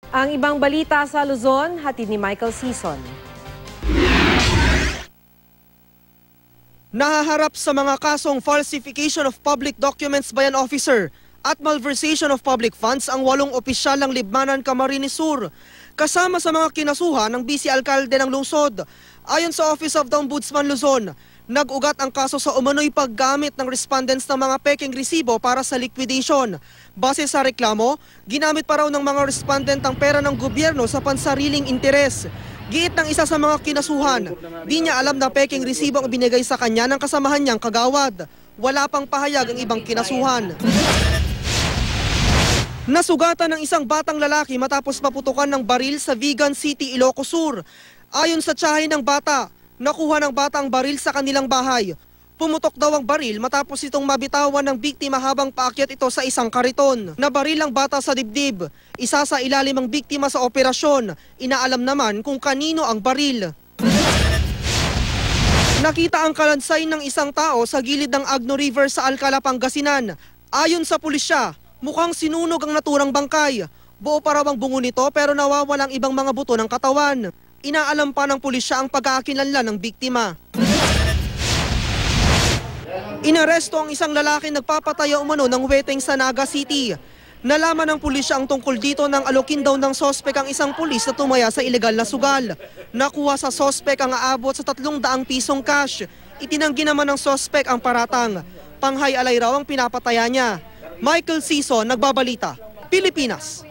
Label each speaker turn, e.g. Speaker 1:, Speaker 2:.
Speaker 1: Ang ibang balita sa Luzon, hatid ni Michael Sison.
Speaker 2: Nahaharap sa mga kasong falsification of public documents by an officer at malversation of public funds ang 8 opisyal ng Libmanan, Camarines Sur. Kasama sa mga kinasuhan ng Vice Alkalde ng lungsod. Ayon sa Office of the Ombudsman Luzon, nag-ugat ang kaso sa umano'y paggamit ng respondents ng mga peking resibo para sa liquidation. Base sa reklamo, ginamit pa raw ng mga respondent ang pera ng gobyerno sa pansariling interes. Giit ng isa sa mga kinasuhan, di niya alam na peking resibo ang binigay sa kanya ng kasamahan niyang kagawad. Wala pang pahayag ang ibang kinasuhan. Nasugatan ng isang batang lalaki matapos maputukan ng baril sa Vigan City, Ilocos Sur. Ayon sa tiyahin ng bata, nakuha ng bata ang baril sa kanilang bahay. Pumutok daw ang baril matapos itong mabitawan ng biktima habang paakyat ito sa isang kariton. Nabaril ang bata sa dibdib. Isa sa ilalim ang biktima sa operasyon. Inaalam naman kung kanino ang baril. Nakita ang kalansay ng isang tao sa gilid ng Agno River sa Alcala, Pangasinan. Ayon sa pulisya, mukhang sinunog ang naturang bangkay. Buo pa raw ang bungo nito pero nawawalang ibang mga buto ng katawan. Inaalam pa ng pulisya ang pagkakakilanlan ng biktima. Inaresto ang isang lalaki nagpapataya umano ng weteng sa Naga City. Nalaman ng pulisya ang tungkol dito nang alokin daw ng sospek ang isang pulis na tumaya sa ilegal na sugal. Nakuha sa sospek ang aabot sa 300 pisong cash. Itinanggi naman ng sospek ang paratang. Panghay-alay raw ang pinapataya niya. Michael Sison, Nagbabalita, Pilipinas.